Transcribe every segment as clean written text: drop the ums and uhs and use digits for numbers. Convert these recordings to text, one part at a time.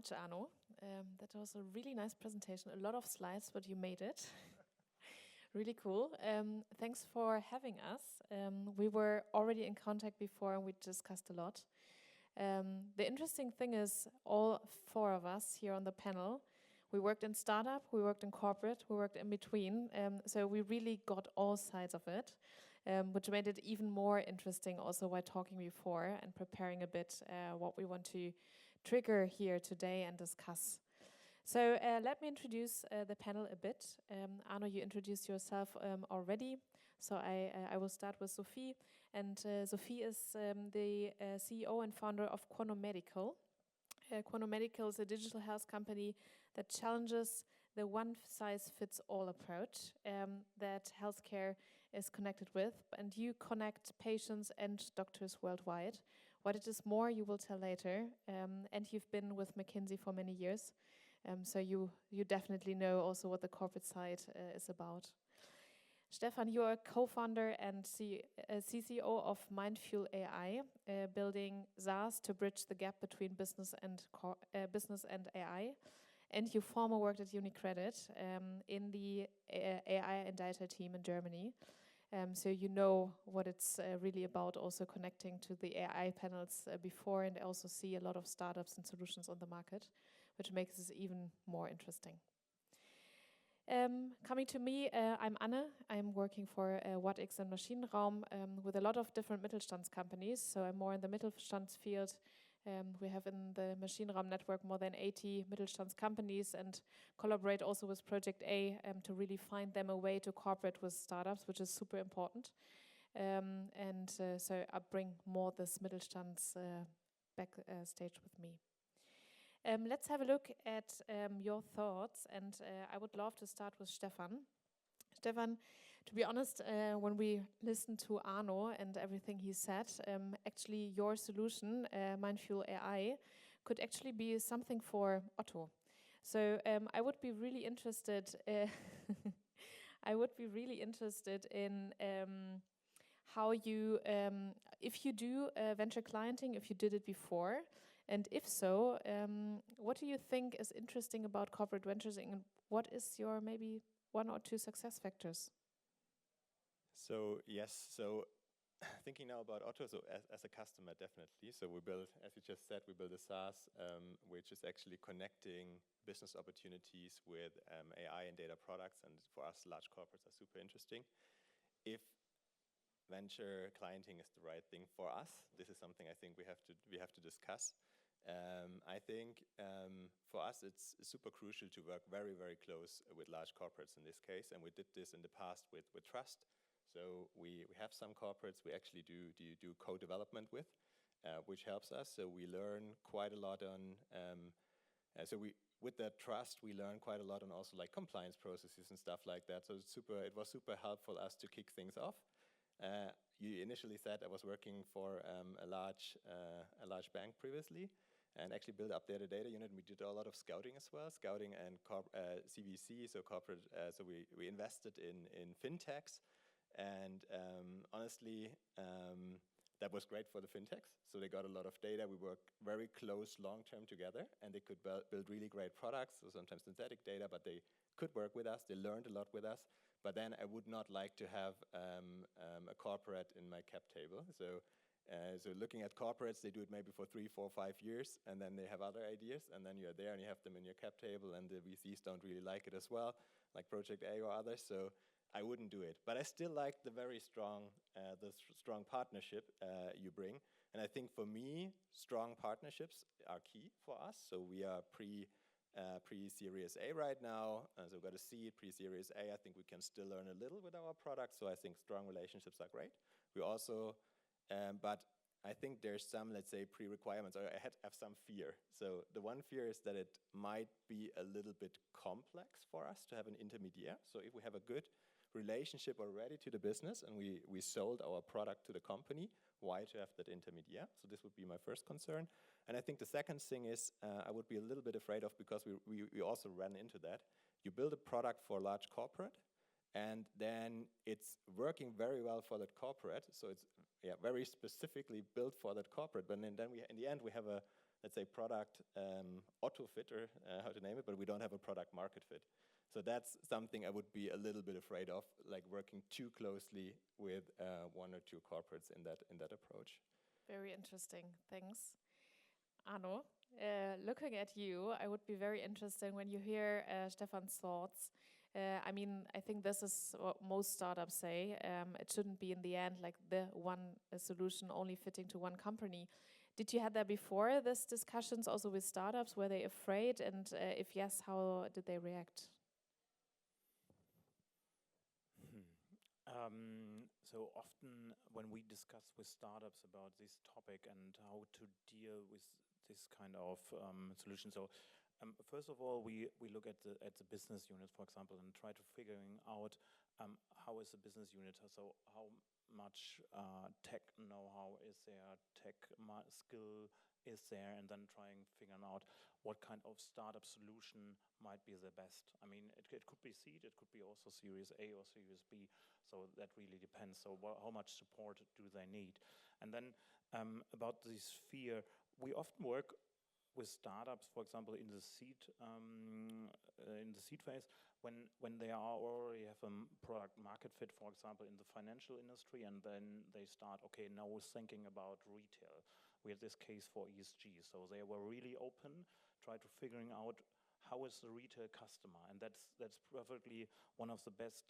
much, Arno. That was a really nice presentation. A lot of slides, but you made it. Really cool. Thanks for having us. We were already in contact before and we discussed a lot. The interesting thing is all four of us here on the panel, we worked in startup, we worked in corporate, we worked in between. So we really got all sides of it, which made it even more interesting also while talking before and preparing a bit what we want to trigger here today and discuss. So let me introduce the panel a bit. Arno, you introduced yourself already. So I will start with Sophie. And Sophie is the CEO and founder of Quantum-Medical. Quantum-Medical is a digital health company that challenges the one-size-fits-all approach that healthcare is connected with. And you connect patients and doctors worldwide. What it is more, you will tell later. And you've been with McKinsey for many years. So you definitely know also what the corporate side is about. Stefan, you are a co-founder and CCO of Mindful AI, building SaaS to bridge the gap between business and AI. And you former worked at UniCredit in the AI and data team in Germany. So you know what it's really about, also connecting to the AI panels before, and also see a lot of startups and solutions on the market, which makes this even more interesting. Coming to me, I'm Anne. I'm working for WhatX and Maschinenraum with a lot of different Mittelstands companies. So I'm more in the Mittelstands field. We have in the Maschinenraum network more than 80 Mittelstands companies and collaborate also with Project A to really find them a way to cooperate with startups, which is super important. So I bring more this Mittelstands backstage with me. Let's have a look at your thoughts, and I would love to start with Stefan. Stefan, to be honest, when we listened to Arno and everything he said, actually your solution, Mindful AI, could actually be something for Otto. So I would be really interested. I would be really interested in how you, if you do venture clienting, if you did it before. And if so, what do you think is interesting about corporate ventures, and what is your maybe one or two success factors? So yes, so thinking now about Otto, so as a customer, definitely. So we build, as you just said, we build a SaaS, which is actually connecting business opportunities with AI and data products, and for us, large corporates are super interesting. If venture clienting is the right thing for us, this is something I think we have to discuss. I think for us it's super crucial to work very, very close with large corporates in this case, and we did this in the past with Trust. So we have some corporates we actually do co-development with, which helps us. So we learn quite a lot on. With that Trust, we learn quite a lot on also like compliance processes and stuff like that. So it was super helpful us to kick things off. You initially said I was working for a large bank previously, and actually built up there the data unit. And we did a lot of scouting as well, scouting and CVC, so corporate. So we invested in fintechs, and honestly, that was great for the fintechs. So they got a lot of data. We worked very close long term together, and they could build really great products. So sometimes synthetic data, but they could work with us. They learned a lot with us. But then I would not like to have a corporate in my cap table. So looking at corporates, they do it maybe for 3, 4, 5 years, and then they have other ideas, and then you're there and you have them in your cap table, and the VCs don't really like it as well, like Project A or others. So I wouldn't do it. But I still like the very strong, strong partnership you bring. And I think for me, strong partnerships are key for us. So we are pre-Series A right now, so we've got a seed, pre-Series A. I think we can still learn a little with our product, so I think strong relationships are great. We also, but I think there's some, let's say, pre-requirements, or I have some fear. So the one fear is that it might be a little bit complex for us to have an intermediary. So if we have a good relationship already to the business and we sold our product to the company, why to have that intermediary? So this would be my first concern. And I think the second thing is I would be a little bit afraid of, because we also ran into that. You build a product for a large corporate, and then it's working very well for that corporate. So it's very specifically built for that corporate. But then in the end, we have a let's say, product auto fitter, how to name it, but we don't have a product market fit. So that's something I would be a little bit afraid of, like working too closely with one or two corporates in that approach. Very interesting. Thanks. Arno, looking at you, I would be very interested when you hear Stefan's thoughts. I mean, I think this is what most startups say. It shouldn't be in the end like the one solution only fitting to one company. Did you have that before, this discussions also with startups? Were they afraid? And if yes, how did they react? So often when we discuss with startups about this topic and how to deal with this kind of solution, so first of all, we look at the business unit, for example, and try to figuring out how is the business unit, so how much tech know-how is there, tech skill is there, and then trying figuring out what kind of startup solution might be the best. I mean, it could be seed, it could be also Series A or Series B, so that really depends. So how much support do they need? And then about this fear, we often work with startups, for example, in the seed phase, when they are already have a product market fit, for example, in the financial industry, and then they start, okay, now we're thinking about retail. We had this case for ESG, so they were really open, try to figuring out how is the retail customer, and that's perfectly one of the best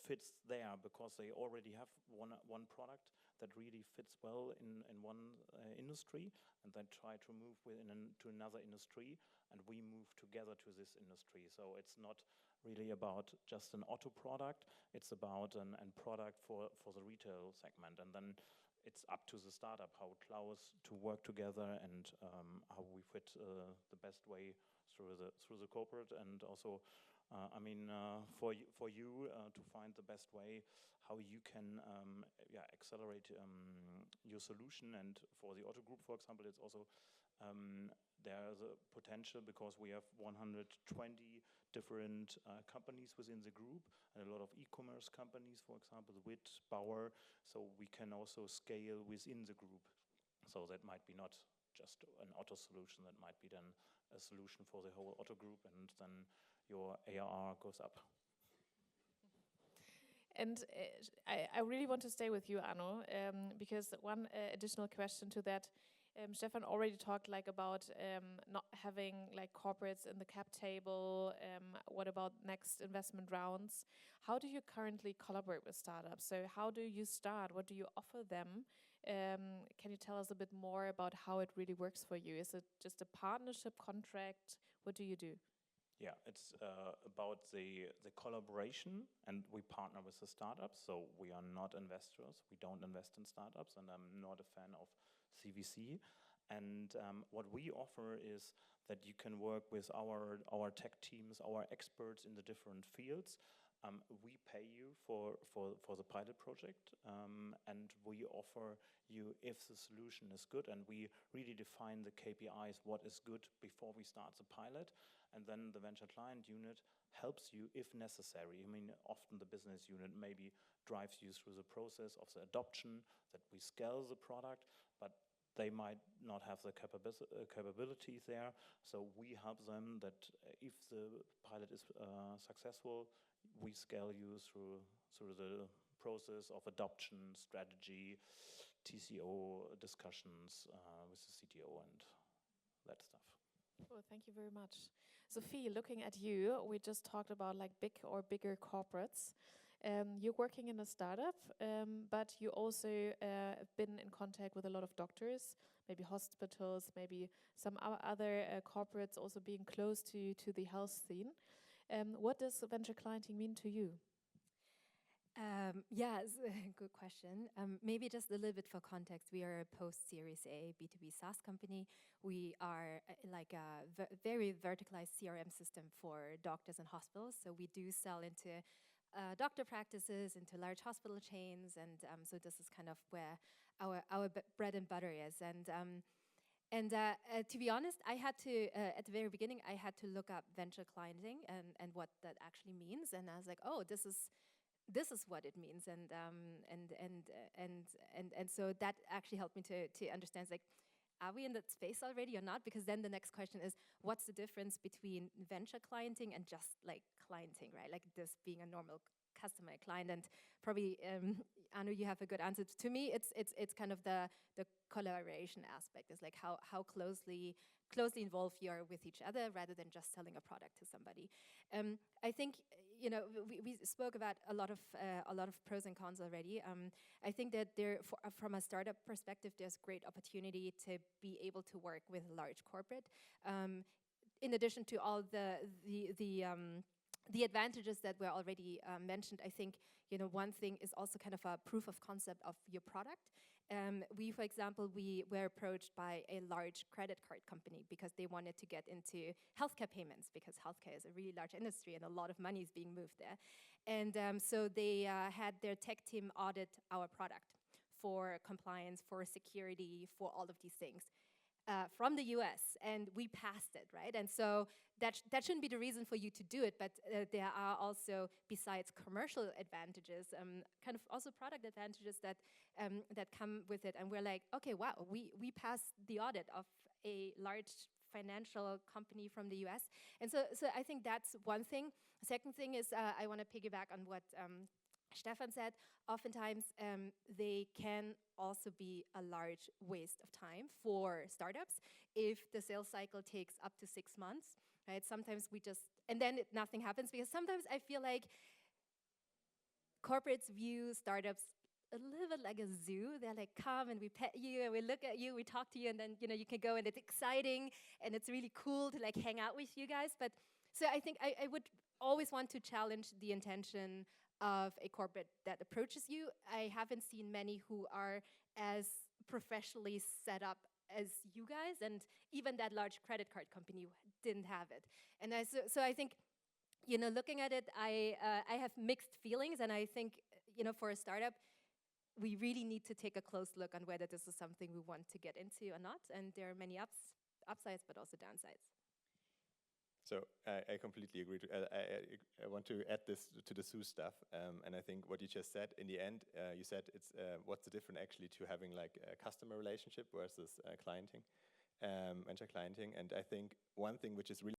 fits there, because they already have one product that really fits well in one industry, and then try to move to another industry, and we move together to this industry. So it's not really about just an auto product, it's about an product for the retail segment, and then it's up to the startup how close to work together and how we fit the best way through the corporate, and also I mean for you to find the best way how you can accelerate your solution. And for the auto group, for example, it's also there's a potential because we have 120 different companies within the group and a lot of e-commerce companies, for example, WIT, Bauer, so we can also scale within the group. So that might be not just an auto solution, that might be then a solution for the whole auto group, and then your ARR goes up. And I really want to stay with you, Arno, because one additional question to that, Stefan already talked like about not having like corporates in the cap table. What about next investment rounds? How do you currently collaborate with startups? So how do you start? What do you offer them? Can you tell us a bit more about how it really works for you? Is it just a partnership contract? What do you do? Yeah, it's about the collaboration, and we partner with the startups, so we are not investors. We don't invest in startups, and I'm not a fan of CVC. And what we offer is that you can work with our tech teams, our experts in the different fields. We pay you for the pilot project, and we offer you if the solution is good, and we really define the KPIs, what is good before we start the pilot, and then the venture client unit helps you if necessary. I mean, often the business unit maybe drives you through the process of the adoption, that we scale the product, but they might not have the capabilities there, so we help them that if the pilot is successful, we scale you through the process of adoption, strategy, TCO discussions with the CTO and that stuff. Well, thank you very much. Sophie, looking at you, we just talked about like big or bigger corporates. You're working in a startup, but you also have been in contact with a lot of doctors, maybe hospitals, maybe some other corporates also being close to the health scene. What does venture clienting mean to you? Yes, good question. Maybe just a little bit for context. We are a post-Series A B2B SaaS company. We are like a very verticalized CRM system for doctors and hospitals. So we do sell into doctor practices, into large hospital chains, and so this is kind of where our bread and butter is. And to be honest, I had to at the very beginning I had to look up venture clienting and what that actually means, and I was like, oh, this is what it means, and so that actually helped me to understand. Like, are we in that space already or not? Because then the next question is, what's the difference between venture clienting and just like clienting, right? Like this being a normal customer client. And probably, Anu, you have a good answer. To me, it's kind of the collaboration aspect. It's like how closely involved you are with each other rather than just selling a product to somebody. I think, you know, we spoke about a lot of pros and cons already. I think that from a startup perspective, there's great opportunity to be able to work with a large corporate. In addition to all the advantages that were already mentioned, I think, you know, one thing is also kind of a proof of concept of your product. We, for example, we were approached by a large credit card company because they wanted to get into healthcare payments, because healthcare is a really large industry and a lot of money is being moved there. And so they had their tech team audit our product for compliance, for security, for all of these things. From the US, and we passed it, right? And so that shouldn't be the reason for you to do it, but there are also, besides commercial advantages, kind of also product advantages that come with it. And we're like, okay, wow, we passed the audit of a large financial company from the US. And so I think that's one thing. Second thing is I want to piggyback on what Stefan said. Oftentimes, they can also be a large waste of time for startups if the sales cycle takes up to 6 months, right? Sometimes we just, and then nothing happens, because sometimes I feel like corporates view startups a little bit like a zoo. They're like, come and we pet you and we look at you, we talk to you, and then, you know, you can go and it's exciting and it's really cool to like hang out with you guys. But so I think I would always want to challenge the intention of a corporate that approaches you. I haven't seen many who are as professionally set up as you guys, and even that large credit card company didn't have it. And so I think, you know, looking at it, I have mixed feelings, and I think, you know, for a startup, we really need to take a close look on whether this is something we want to get into or not. And there are many upsides, but also downsides. So I completely agree. I want to add this to the Sue stuff, and I think what you just said in the end, you said it's what's the difference actually to having like a customer relationship versus clienting, venture clienting. And I think one thing which is really,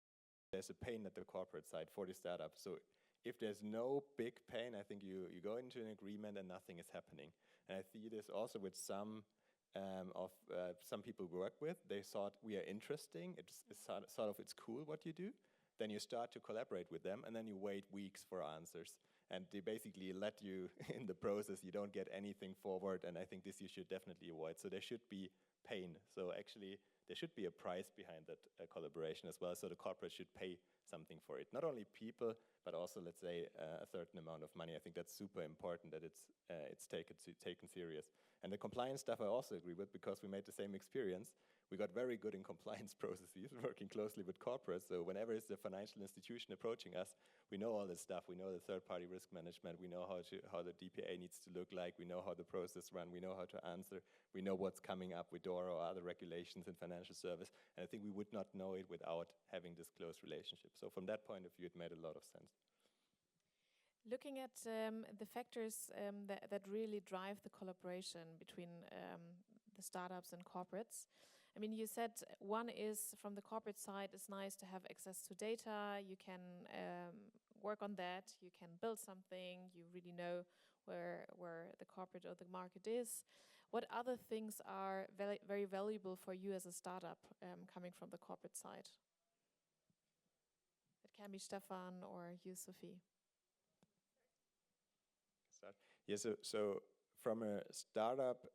there's a pain at the corporate side for the startup. So if there's no big pain, I think you go into an agreement and nothing is happening. And I see this also with some people we work with. They thought we are interesting. It's cool what you do. Then you start to collaborate with them, and then you wait weeks for answers. And they basically let you in the process. You don't get anything forward, and I think this you should definitely avoid. So there should be pain. So actually, there should be a price behind that collaboration as well. So the corporate should pay something for it. Not only people, but also, let's say, a certain amount of money. I think that's super important that it's taken serious. And the compliance stuff I also agree with, because we made the same experience. We got very good in compliance processes, working closely with corporates. So whenever it's a financial institution approaching us, we know all this stuff. We know the third-party risk management. We know how the DPA needs to look like. We know how the process run. We know how to answer. We know what's coming up with DORA or other regulations in financial service. And I think we would not know it without having this close relationship. So from that point of view, it made a lot of sense. Looking at the factors that really drive the collaboration between the startups and corporates, I mean, you said one is from the corporate side, it's nice to have access to data. You can work on that. You can build something. You really know where the corporate or the market is. What other things are very valuable for you as a startup coming from the corporate side? It can be Stefan or you, Sophie. Yeah, so from a startup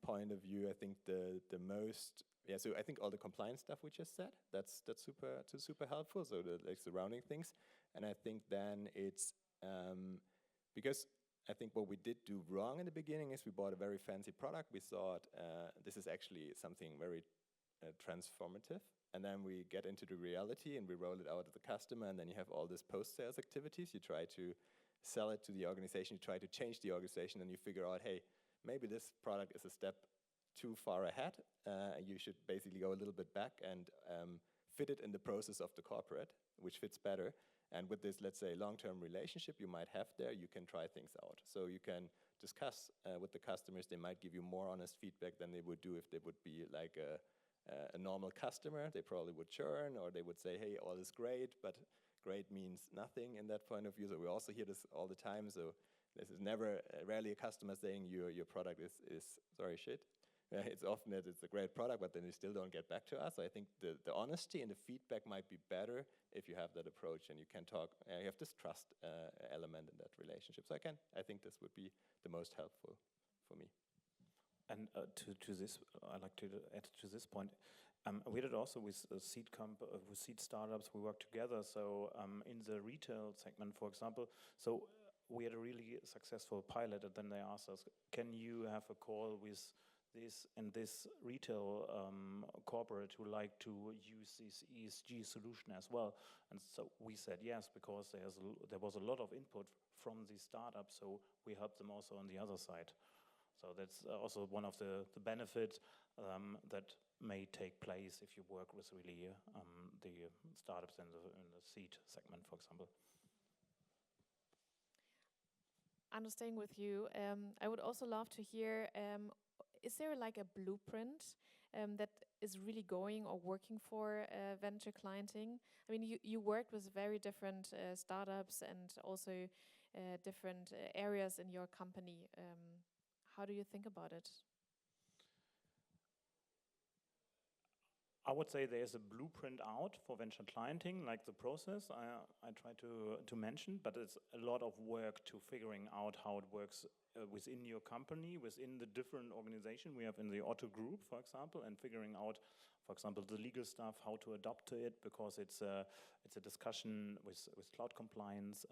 point of view, I think the most, so I think all the compliance stuff we just said, that's super helpful, so the like surrounding things. And I think then it's, because I think what we did do wrong in the beginning is we bought a very fancy product. We thought this is actually something very transformative. And then we get into the reality and we roll it out to the customer, and then you have all this post-sales activities. You try to sell it to the organization, you try to change the organization, and you figure out, hey, maybe this product is a step too far ahead. You should basically go a little bit back and fit it in the process of the corporate, which fits better. And with this, let's say, long-term relationship you might have there, you can try things out. So you can discuss with the customers. They might give you more honest feedback than they would do if they would be like a normal customer, they probably would churn, or they would say, hey, all is great, but great means nothing in that point of view. So we also hear this all the time. So this is never, rarely a customer saying your product is sorry, shit. It's often that it's a great product, but then they still don't get back to us. So I think the honesty and the feedback might be better if you have that approach and you can talk, you have this trust element in that relationship. So I think this would be the most helpful for me. And to this, I'd like to add to this point. We did also with seed startups. We work together. So in the retail segment, for example, so we had a really successful pilot, and then they asked us, "Can you have a call with this and this retail corporate who like to use this ESG solution as well?" And so we said yes, because there was a lot of input from these startups. So we helped them also on the other side. So that's also one of the benefits that may take place if you work with really the startups in the seed segment, for example. Understanding with you, I would also love to hear, is there like a blueprint that is really going or working for venture clienting? I mean, you worked with very different startups and also different areas in your company. How do you think about it? I would say there's a blueprint out for venture clienting, like the process I try to mention, but it's a lot of work to figuring out how it works within your company, within the different organization we have in the Otto group, for example, and figuring out, for example, the legal stuff, how to adapt to it, because it's a discussion with cloud compliance,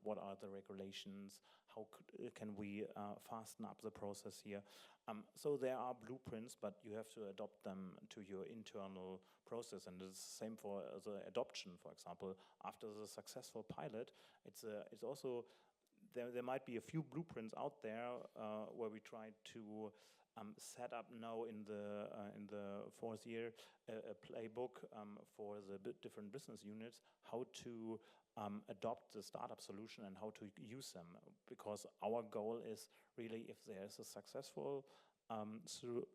what are the regulations, how can we fasten up the process here. So there are blueprints, but you have to adopt them to your internal process, and it's the same for the adoption, for example. After the successful pilot, it's also, there might be a few blueprints out there where we try to set up now in the fourth year a playbook for the different business units, how to adopt the startup solution and how to use them. Because our goal is really, if there's a successful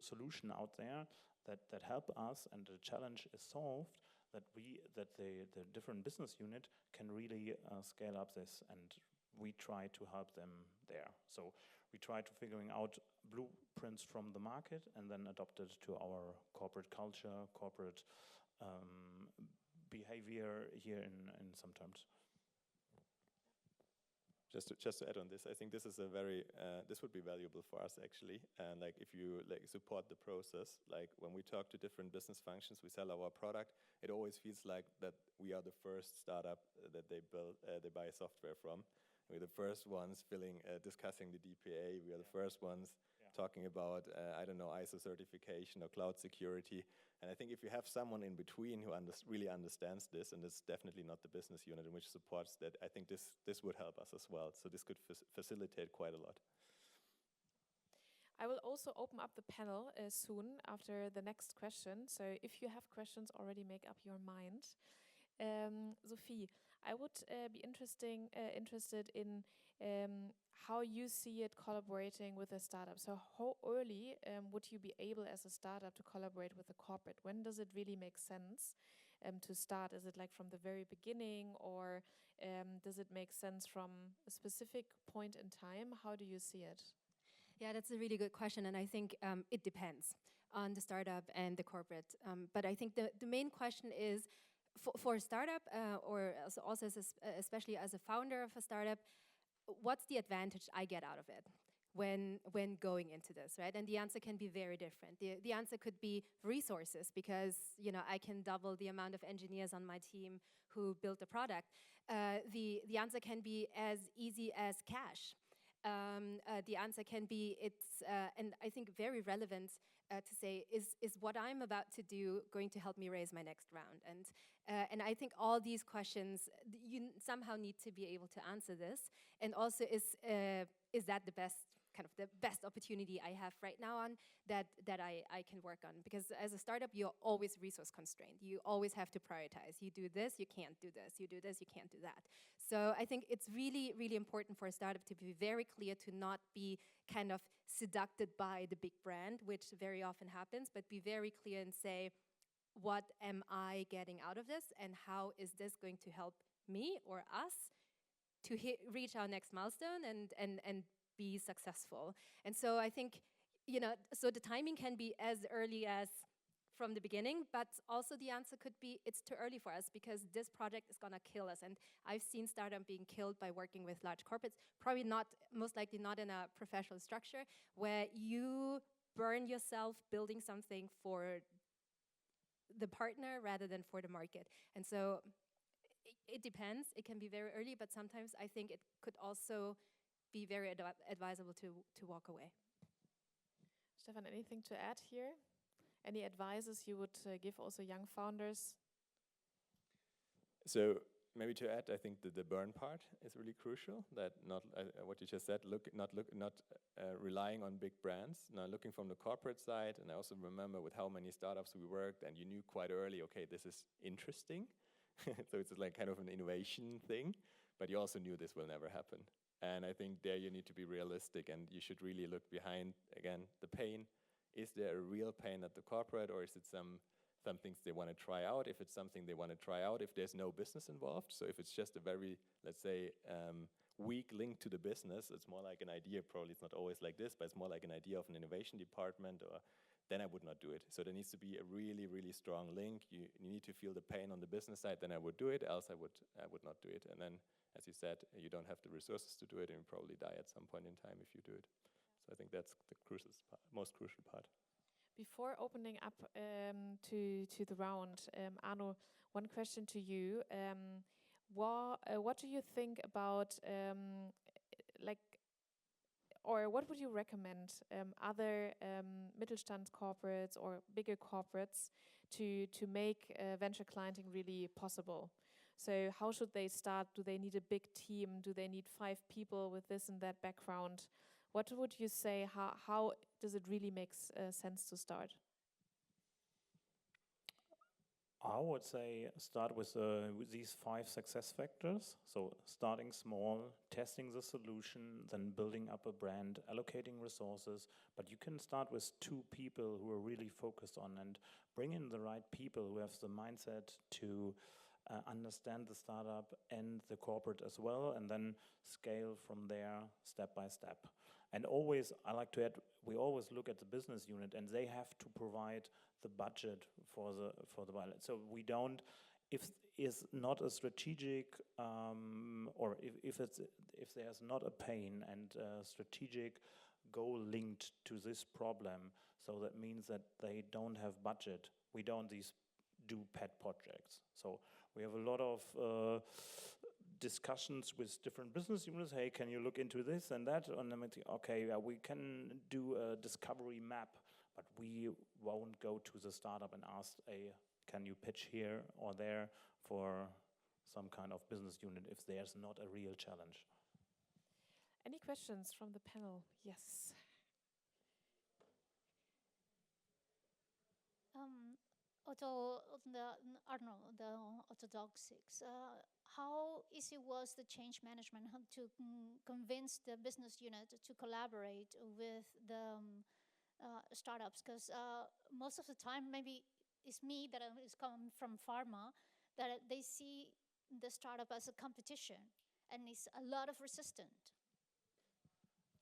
solution out there that help us and the challenge is solved, that the different business unit can really scale up this, and we try to help them there. So we try to figuring out blueprints from the market and then adopt it to our corporate culture, corporate behavior here in some terms. Just to add on this, I think this is this would be valuable for us actually. And like if you support the process, like when we talk to different business functions, we sell our product, it always feels like that we are the first startup that they buy software from. We're the first ones discussing the DPA. We are the first ones talking about, I don't know, ISO certification or cloud security. And I think if you have someone in between who really understands this, and it's definitely not the business unit in which supports that, I think this would help us as well. So this could facilitate quite a lot. I will also open up the panel soon after the next question. So if you have questions, already make up your mind. Sophie, I would be interested in how you see it collaborating with a startup. So how early would you be able as a startup to collaborate with a corporate? When does it really make sense to start? Is it like from the very beginning, or does it make sense from a specific point in time? How do you see it? Yeah, that's a really good question, and I think it depends on the startup and the corporate. But I think the main question is, for a startup, or also especially as a founder of a startup, what's the advantage I get out of it when going into this, right? And the answer can be very different. The answer could be resources, because I can double the amount of engineers on my team who built the product. The answer can be as easy as cash. The answer can be and I think very relevant to say, is what I'm about to do going to help me raise my next round? And I think all these questions, you somehow need to be able to answer this. And also, is that the best kind of the best opportunity I have right now on that I can work on. Because as a startup, you're always resource constrained. You always have to prioritize. You do this, you can't do this. You do this, you can't do that. So I think it's really, really important for a startup to be very clear, to not be kind of seduced by the big brand, which very often happens, but be very clear and say, what am I getting out of this, and how is this going to help me or us to reach our next milestone and be successful. And so I think, so the timing can be as early as from the beginning, but also the answer could be it's too early for us because this project is gonna kill us. And I've seen startup being killed by working with large corporates, probably not, most likely not in a professional structure, where you burn yourself building something for the partner rather than for the market. And so it depends. It can be very early, but sometimes I think it could also be very advisable to walk away. Stefan, anything to add here? Any advices you would give also young founders? So maybe to add, I think that the burn part is really crucial. That not what you just said. Not relying on big brands. Now looking from the corporate side, and I also remember with how many startups we worked, and you knew quite early, okay, this is interesting. So it's like kind of an innovation thing, but you also knew this will never happen. And I think there you need to be realistic, and you should really look behind, again, the pain. Is there a real pain at the corporate, or is it some things they want to try out? If it's something they want to try out, if there's no business involved, so if it's just a very, let's say, weak link to the business, it's more like an idea, probably it's not always like this, but it's more like an idea of an innovation department, or then I would not do it. So there needs to be a really, really strong link. You need to feel the pain on the business side, then I would do it, else I would not do it. And then, as you said, you don't have the resources to do it, and you probably die at some point in time if you do it. So I think that's the most crucial part. Before opening up to the round, Arno, one question to you. What do you think about or what would you recommend other Mittelstand corporates or bigger corporates to make venture clienting really possible? So how should they start? Do they need a big team? Do they need 5 people with this and that background? What would you say? How does it really make sense to start? I would say start with these 5 success factors. So starting small, testing the solution, then building up a brand, allocating resources. But you can start with 2 people who are really focused on, and bring in the right people who have the mindset to understand the startup and the corporate as well, and then scale from there step by step. And always, I like to add, we always look at the business unit, and they have to provide the budget for the pilot. So we don't, if it's not a strategic, or if there's not a pain and a strategic goal linked to this problem, so that means that they don't have budget. We don't do pet projects. So we have a lot of discussions with different business units. Hey, can you look into this and that? And then we think, okay, we can do a discovery map, but we won't go to the startup and ask, hey, can you pitch here or there for some kind of business unit if there's not a real challenge? Any questions from the panel? Yes. The orthodontics. How easy was the change management to convince the business unit to collaborate with the startups? Because most of the time, maybe it's me that is coming from pharma, that they see the startup as a competition, and it's a lot of resistance.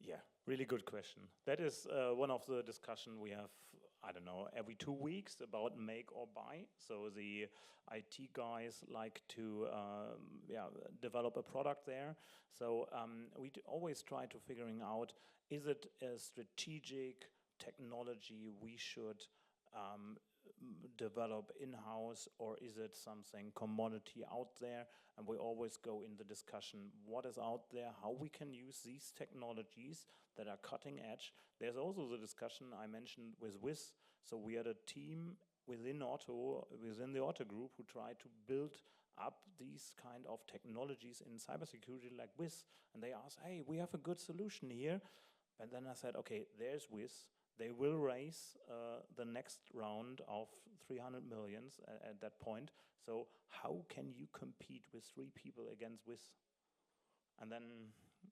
Yeah, really good question. That is one of the discussion we have, I don't know, every 2 weeks about make or buy. So the IT guys like to develop a product there. So we always try to figuring out, is it a strategic technology we should develop in-house, or is it something commodity out there? And we always go in the discussion, what is out there, how we can use these technologies that are cutting edge. There's also the discussion I mentioned with WIS. So we had a team within the Otto group who tried to build up these kind of technologies in cybersecurity like WIS. And they asked, hey, we have a good solution here, And then I said, okay, there's Wiz. They will raise the next round of 300 millions at that point. So how can you compete with 3 people against Wiz? And then,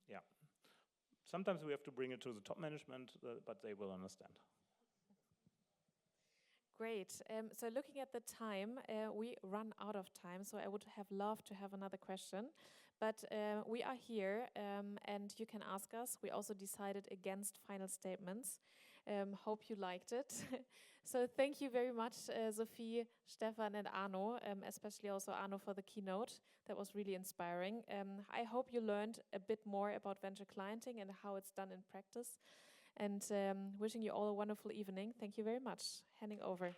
yeah, sometimes we have to bring it to the top management, but they will understand. Great. So looking at the time, we run out of time, so I would have loved to have another question. But we are here, and you can ask us. We also decided against final statements. Hope you liked it. So thank you very much, Sophie, Stefan, and Arno, especially also Arno for the keynote. That was really inspiring. I hope you learned a bit more about venture clienting and how it's done in practice. And wishing you all a wonderful evening. Thank you very much. Handing over.